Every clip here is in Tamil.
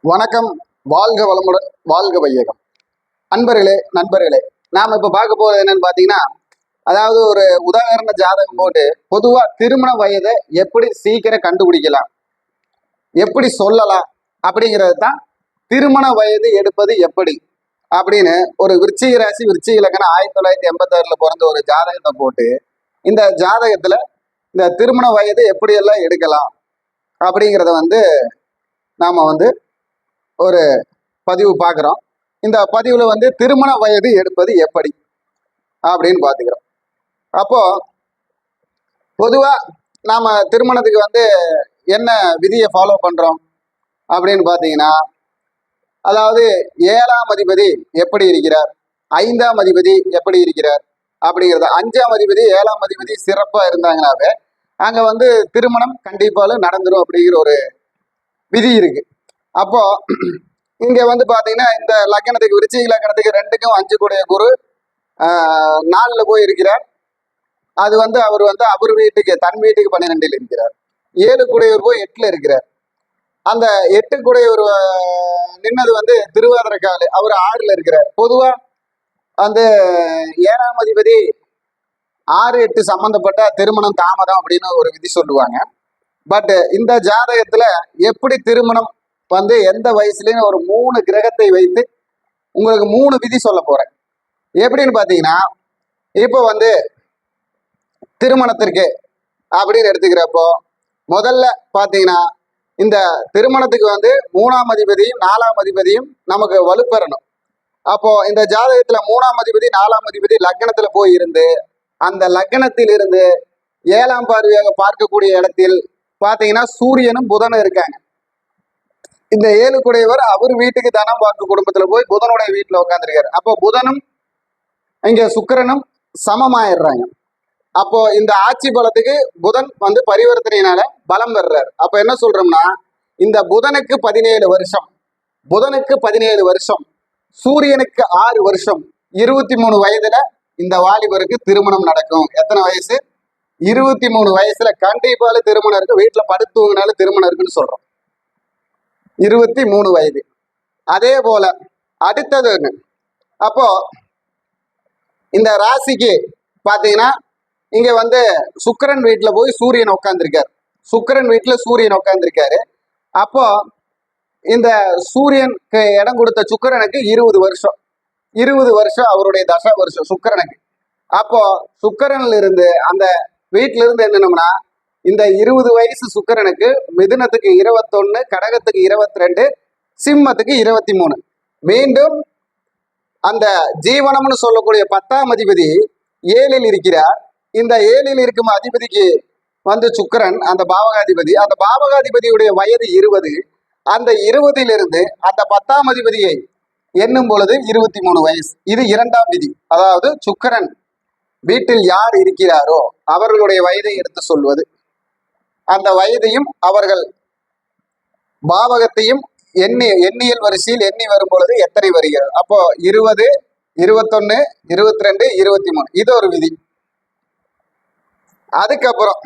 வணக்கம். வாழ்க வளமுடன், வாழ்க வையகம். அன்பர்களே, நண்பர்களே, நாம் இப்போ பார்க்க போகிறது என்னன்னு பார்த்தீங்கன்னா, அதாவது ஒரு உதாரண ஜாதகம் போட்டு பொதுவாக திருமண வயதை எப்படி சீக்கிரம் கண்டுபிடிக்கலாம், எப்படி சொல்லலாம் அப்படிங்கிறது தான் திருமண வயது எடுப்பது எப்படி அப்படின்னு ஒரு விருச்சிக ராசி விருச்சிக லக்னம் 1986 பிறந்த ஒரு ஜாதகத்தை போட்டு இந்த ஜாதகத்தில் இந்த திருமண வயது எப்படியெல்லாம் எடுக்கலாம் அப்படிங்கிறத நாம் ஒரு பதிவு பார்க்குறோம். இந்த பதிவில் திருமண வயது எடுப்பது எப்படி அப்படின்னு பார்த்துக்கிறோம். அப்போது பொதுவாக நாம் திருமணத்துக்கு என்ன விதியை ஃபாலோ பண்ணுறோம் அப்படின்னு பார்த்தீங்கன்னா, அதாவது 7ஆம் அதிபதி எப்படி இருக்கிறார், 5ஆம் அதிபதி எப்படி இருக்கிறார் அப்படிங்கிறத, 5ஆம் அதிபதி 7ஆம் அதிபதி சிறப்பாக இருந்தாங்கனாவே அங்கே திருமணம் கண்டிப்பாக நடந்துடும் அப்படிங்கிற ஒரு விதி இருக்கு. அப்போ இங்க பாத்தீங்கன்னா இந்த லக்னத்துக்கு விருச்சிக லக்னத்துக்கு 2க்கும் 5 கூடிய குரு 4ல் போய் இருக்கிறார். அது அவர் அவர் வீட்டுக்கு தன் வீட்டுக்கு 12ல் இருக்கிறார். 7 கூடையவர் போய் 8ல் இருக்கிறார். அந்த 8 கூடையவர் நின்னது திருவாதிரைக்கால், அவர் 6ல் இருக்கிறார். பொதுவா 7ஆம் அதிபதி 6, 8 சம்பந்தப்பட்ட திருமணம் தாமதம் அப்படின்னு ஒரு விதி சொல்லுவாங்க. பட் இந்த ஜாதகத்துல எப்படி திருமணம் எந்த வயசுலயும் ஒரு 3 கிரகத்தை வைத்து உங்களுக்கு 3 விதி சொல்ல போறேன். எப்படின்னு பாத்தீங்கன்னா, இப்போ திருமணத்திற்கு அப்படின்னு எடுத்துக்கிறப்போ முதல்ல பாத்தீங்கன்னா இந்த திருமணத்துக்கு 3ஆம் அதிபதியும் 4ஆம் அதிபதியும் நமக்கு வலுப்பெறணும். அப்போ இந்த ஜாதகத்துல 3ஆம் அதிபதி 4ஆம் அதிபதி லக்னத்துல போய் இருந்து அந்த லக்னத்தில் இருந்து 7ஆம் பார்வையாக பார்க்கக்கூடிய இடத்தில் பாத்தீங்கன்னா சூரியனும் புதனும் இருக்காங்க. இந்த 7 கூடையவர் அவர் வீட்டுக்கு தனம் வாக்கு குடும்பத்துல போய் புதனுடைய வீட்டுல உட்காந்துருக்காரு. அப்போ புதனும் இங்க சுக்கிரனும் சமமாயிடுறாங்க. அப்போ இந்த ஆட்சி பலத்துக்கு புதன் பரிவர்த்தனையினால பலம் பெறுறாரு. அப்ப என்ன சொல்றோம்னா, இந்த புதனுக்கு 17 வருஷம், புதனுக்கு 17 வருஷம், சூரியனுக்கு 6 வருஷம், 23 வயதுல இந்த வாலிபருக்கு திருமணம் நடக்கும். எத்தனை வயசு? 23 வயசுல கண்டிப்பால திருமணம் இருக்கு. வீட்டுல படுத்துவங்கனால திருமணம் இருக்குன்னு சொல்றோம். 23 வயது. அதே போல அடுத்தது அப்போ இந்த ராசிக்கு பாத்தீங்கன்னா இங்க சுக்கிரன் வீட்டுல போய் சூரியன் உட்காந்துருக்காரு. சுக்கிரன் வீட்டுல சூரியன் உட்காந்துருக்காரு. அப்போ இந்த சூரியனுக்கு இடம் கொடுத்த சுக்கிரனுக்கு 20 வருஷம், 20 வருஷம் அவருடைய தசை வருஷம் சுக்கிரனுக்கு. அப்போ சுக்கிரன்ல இருந்து அந்த வீட்டுல இருந்து என்னன்னோம்னா, இந்த 20 வயசு சுக்கிரனுக்கு மிதுனத்துக்கு 21, கடகத்துக்கு 22, சிம்மத்துக்கு 23. மீண்டும் அந்த ஜீவனம்னு சொல்லக்கூடிய 10ஆம் அதிபதி 7ல் இருக்கிறார். இந்த 7ல் இருக்கும் அதிபதிக்கு சுக்கிரன் அந்த பாவகாதிபதி, அந்த பாவகாதிபதியுடைய வயது 20. அந்த 20லிருந்து அந்த 10ஆம் அதிபதியை எண்ணும் பொழுது 23 வயசு. இது 2ஆம் விதி. அதாவது சுக்கிரன் வீட்டில் யார் இருக்கிறாரோ அவர்களுடைய வயதை எடுத்து சொல்வது, அந்த வயதையும் அவர்கள் பாவகத்தையும் எண்ணியல் வரிசையில் எண்ணி வரும் பொழுது எத்தனை வருகிறது. அப்போ 20, 21, 22, 23 இது ஒரு விதி. அதுக்கப்புறம்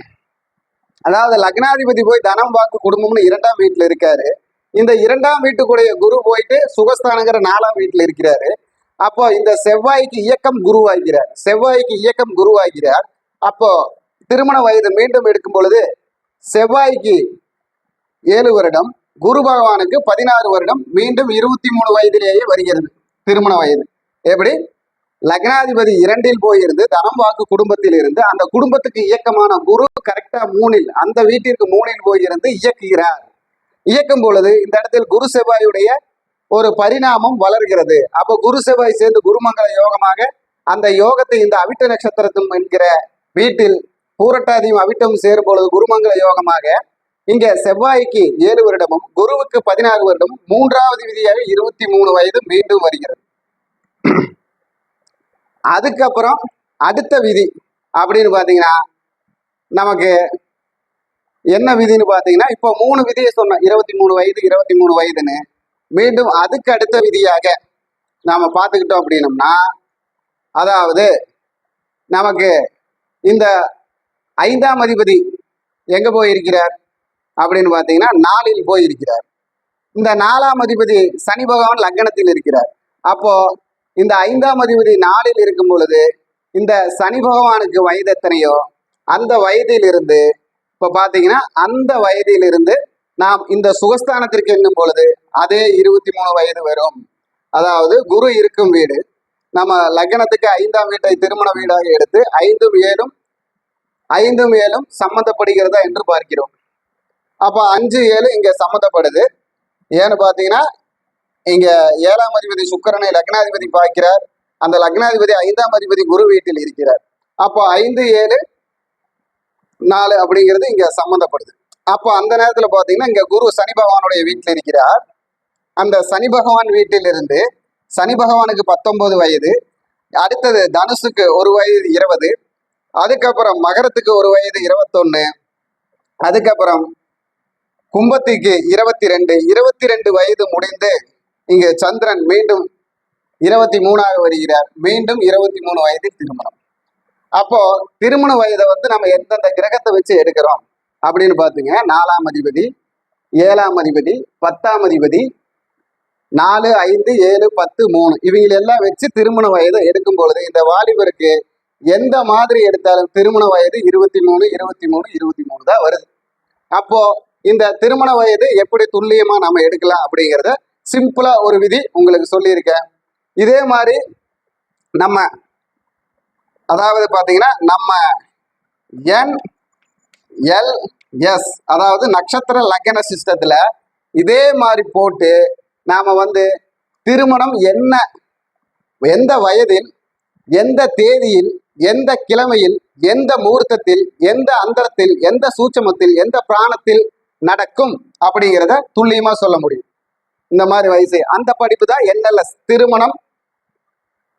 அதாவது லக்னாதிபதி போய் தனம் வாக்கு குடும்பம்னு 2ஆம் வீட்டுல இருக்காரு. இந்த 2ஆம் வீட்டுக்குடைய குரு போயிட்டு சுகஸ்தானங்கிற 4ஆம் வீட்டுல இருக்கிறாரு. அப்போ இந்த செவ்வாய்க்கு இயக்கம் குருவாகிறார், செவ்வாய்க்கு இயக்கம் குருவாகிறார். அப்போ திருமண வயது மீண்டும் எடுக்கும் பொழுது செவ்வாய்க்கு 7 வருடம், குரு பகவானுக்கு 16 வருடம், மீண்டும் 23 வயதிலேயே வருகிறது திருமண வயது. எப்படி? லக்னாதிபதி 2ல் போயிருந்து தனம் வாக்கு குடும்பத்தில் இருந்து அந்த குடும்பத்துக்கு இயக்கமான குரு கரெக்டா 3ல், அந்த வீட்டிற்கு 3ல் போயிருந்து இயக்குகிறார். இயக்கும் பொழுது இந்த இடத்தில் குரு செவ்வாயுடைய ஒரு பரிணாமம் வளர்கிறது. அப்போ குரு செவ்வாய் சேர்ந்து குருமங்கள யோகமாக அந்த யோகத்தை இந்த அவிட்ட நட்சத்திரத்தும் என்கிற வீட்டில் பூரட்டாதியும் அவிட்டமும் சேரும் பொழுது குருமங்கள யோகமாக இங்க செவ்வாய்க்கு 7 வருடமும் குருவுக்கு 16 வருடமும் 3ஆவது விதியாக 23 வயது மீண்டும் வருகிறது. அதுக்கப்புறம் அடுத்த விதி அப்படின்னு பாத்தீங்கன்னா நமக்கு என்ன விதின்னு பாத்தீங்கன்னா, இப்போ 3 விதியை சொன்னோம், 23 வயது 23 வயதுன்னு. மீண்டும் அதுக்கு அடுத்த விதியாக நாம பார்த்துக்கிட்டோம் அப்படின்னம்னா, அதாவது நமக்கு இந்த 5ஆம் அதிபதி எங்க போயிருக்கிறார் அப்படின்னு பாத்தீங்கன்னா 4ல் போயிருக்கிறார். இந்த 4ஆம் அதிபதி சனி பகவான் லக்னத்தில் இருக்கிறார். அப்போ இந்த 5ஆம் அதிபதி 4ல் இருக்கும் பொழுது இந்த சனி பகவானுக்கு வயது எத்தனையோ அந்த வயதிலிருந்து இப்ப பாத்தீங்கன்னா அந்த வயதிலிருந்து நாம் இந்த சுகஸ்தானத்திற்கு எண்ணும் பொழுது அதே 23 வயது வரும். அதாவது குரு இருக்கும் வீடு நம்ம லக்னத்துக்கு 5ஆம் வீட்டை திருமண வீடாக எடுத்து 5ம் 7ம் சம்மந்தப்படுகிறதா என்று பார்க்கிறோம். அப்ப 5 7 இங்க சம்மந்தப்படுது. ஏன்னு பாத்தீங்கன்னா இங்க 7ஆம் அதிபதி சுக்கிரனை லக்னாதிபதி பார்க்கிறார். அந்த லக்னாதிபதி 5ஆம் அதிபதி குரு வீட்டில் இருக்கிறார். அப்போ 5 7 4 அப்படிங்கிறது இங்க சம்மந்தப்படுது. அப்போ அந்த நேரத்துல பாத்தீங்கன்னா இங்க குரு சனி பகவானுடைய வீட்டில் இருக்கிறார். அந்த சனி பகவான் வீட்டிலிருந்து சனி பகவானுக்கு 19 வயது, அடுத்தது தனுசுக்கு ஒரு வயது 20, அதுக்கப்புறம் மகரத்துக்கு ஒரு வயது 21, அதுக்கப்புறம் கும்பத்துக்கு 22 வயது முடிந்து இங்கு சந்திரன் மீண்டும் 23ஆக வருகிறார். மீண்டும் 23 வயதில் திருமணம். அப்போ திருமண வயதை வந்து நம்ம எந்தெந்த கிரகத்தை வச்சு எடுக்கிறோம் அப்படின்னு பாத்தீங்க, 4ஆம் அதிபதி, 7ஆம் அதிபதி, 10ஆம் அதிபதி, 4 5 7 10 3 இவங்களெல்லாம் வச்சு திருமண வயதை எடுக்கும் பொழுது இந்த வாலிபருக்கு எந்த மாதிரி எடுத்தாலும் திருமண வயது 23 23 23 தான் வருது. அப்போ இந்த திருமண வயது எப்படி துல்லியமா நம்ம எடுக்கலாம் அப்படிங்கிறத சிம்பிளா ஒரு விதி உங்களுக்கு சொல்லியிருக்கேன். இதே மாதிரி நம்ம அதாவது பாத்தீங்கன்னா நம்ம NLS அதாவது நட்சத்திர லக்ன சிஸ்டத்துல இதே மாதிரி போட்டு நாம வந்து திருமணம் எந்த வயதில், எந்த தேதியில், எந்த கிழமையில், எந்த முகூர்த்தத்தில், எந்த அந்தரத்தில், எந்த சூட்சமத்தில், எந்த பிராணத்தில் நடக்கும் அப்படிங்கிறத துல்லியமா சொல்ல முடியும். இந்த மாதிரி வயசு அந்த படிப்பு தான் NLS திருமணம்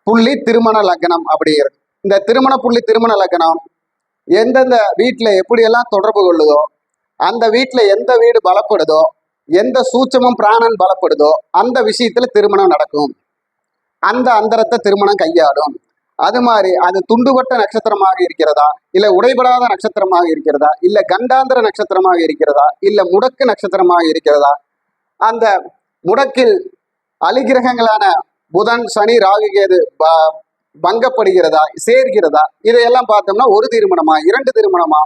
புள்ளி திருமண லக்னம் அப்படிங்கிறது. இந்த திருமண புள்ளி திருமண லக்னம் எந்தெந்த வீட்டுல எப்படியெல்லாம் தொடர்பு கொள்ளுதோ, அந்த வீட்டுல எந்த வீடு பலப்படுதோ, எந்த சூட்சமும் பிராணன் பலப்படுதோ அந்த விஷயத்துல திருமணம் நடக்கும். அந்த அந்தரத்தை திருமணம் கையாளும். அது மாதிரி அது துண்டுபட்ட நட்சத்திரமாக இருக்கிறதா, இல்ல உடைபடாத நட்சத்திரமாக இருக்கிறதா, இல்ல கண்டாந்திர நட்சத்திரமாக இருக்கிறதா, இல்ல முடக்கு நட்சத்திரமாக இருக்கிறதா, அந்த முடக்கில் அலிகிரகங்களான புதன் சனி ராகு கேது பங்கப்படுகிறதா, சேர்கிறதா, இதையெல்லாம் பார்த்தோம்னா ஒரு திருமணமா, 2 திருமணமா,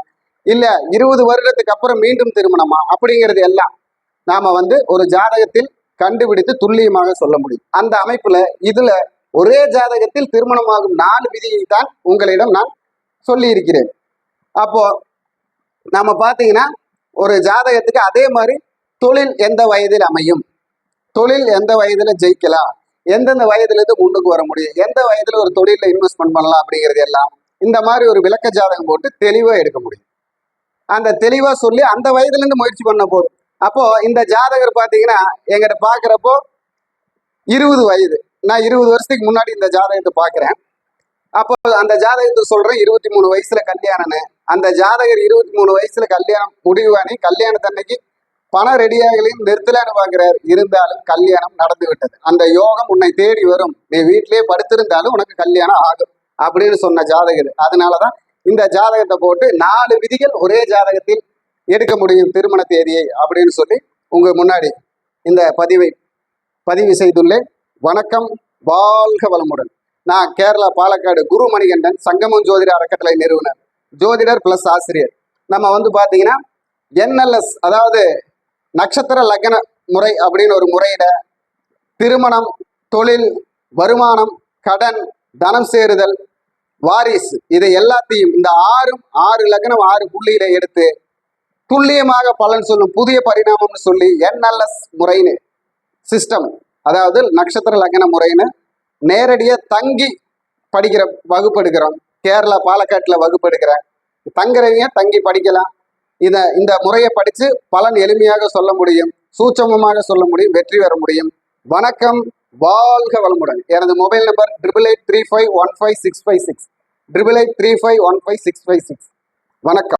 இல்ல 20 வருடத்துக்கு அப்புறம் மீண்டும் திருமணமா அப்படிங்கிறது எல்லாம் நாம வந்து ஒரு ஜாதகத்தில் கண்டுபிடித்து துல்லியமாக சொல்ல முடியும். அந்த அமைப்புல இதுல ஒரே ஜாதகத்தில் திருமணமாகும் 4 விதியை தான் உங்களிடம் நான் சொல்லி இருக்கிறேன். அப்போ நாம பாத்தீங்கன்னா ஒரு ஜாதகத்துக்கு அதே மாதிரி தொழில் எந்த வயதில் அமையும், தொழில் எந்த வயதுல ஜெயிக்கலாம், எந்தெந்த வயதுல இருந்து முன்னுக்கு வர முடியும், எந்த வயதுல ஒரு தொழில இன்வெஸ்ட்மெண்ட் பண்ணலாம் அப்படிங்கிறது எல்லாம் இந்த மாதிரி ஒரு விளக்க ஜாதகம் போட்டு தெளிவா எடுக்க முடியும். அந்த தெளிவா சொல்லி அந்த வயதுல இருந்து முயற்சி பண்ண போதும். அப்போ இந்த ஜாதகர் பாத்தீங்கன்னா எங்கிட்ட பாக்குறப்போ 20 வயது, நான் 20 வருஷத்துக்கு முன்னாடி இந்த ஜாதகத்தை பாக்குறேன். அப்போ அந்த ஜாதகத்தை சொல்றேன் 23 வயசுல கல்யாணம்னு. அந்த ஜாதகர் 23 வயசுல கல்யாணம் முடிவானி கல்யாணத்தன்னைக்கு பணம் ரெடியாகலையும் நிறுத்தலான்னு பாக்குறாரு. இருந்தாலும் கல்யாணம் நடந்து விட்டது. அந்த யோகம் உன்னை தேடி வரும், நீ வீட்டிலேயே படுத்திருந்தாலும் உனக்கு கல்யாணம் ஆகும் அப்படின்னு சொன்ன ஜாதகர். அதனாலதான் இந்த ஜாதகத்தை போட்டு 4 விதிகள் ஒரே ஜாதகத்தில் எடுக்க முடியும் திருமண தேதியை அப்படின்னு சொல்லி உங்க முன்னாடி இந்த பதிவு செய்துள்ளேன். வணக்கம், வாழ்க வளமுடன். நான் கேரளா பாலக்காடு குரு மணிகண்டன், சங்கமம் ஜோதிட அறக்கட்டளை நிறுவனர், ஜோதிடர் பிளஸ் ஆசிரியர். நம்ம வந்து பாத்தீங்கன்னா NLS அதாவது நட்சத்திர லக்ன முறை அப்படின்னு ஒரு முறையில திருமணம், தொழில், வருமானம், கடன், தனம் சேருதல், வாரிசு இதை எல்லாத்தையும் இந்த 6 லக்னம் 6 புள்ளியில எடுத்து துல்லியமாக பலன் சொல்லும் புதிய பரிணாமம்னு சொல்லி NLS முறைன்னு சிஸ்டம் அதாவது நட்சத்திர லக்ன முறைன்னு நேரடியா தங்கி படிக்கிற வகுப்பு எடுக்கிறோம். கேரளா பாலக்காட்டுல வகுப்பு எடுக்கிறேன். தங்குறவங்க தங்கி படிக்கலாம். இந்த முறையை படிச்சு பலன் எளிமையாக சொல்ல முடியும், சூட்சமமாக சொல்ல முடியும், வெற்றி பெற முடியும். வணக்கம், வாழ்க வளமுடன். எனது மொபைல் நம்பர் 8883515656 8883515656. வணக்கம்.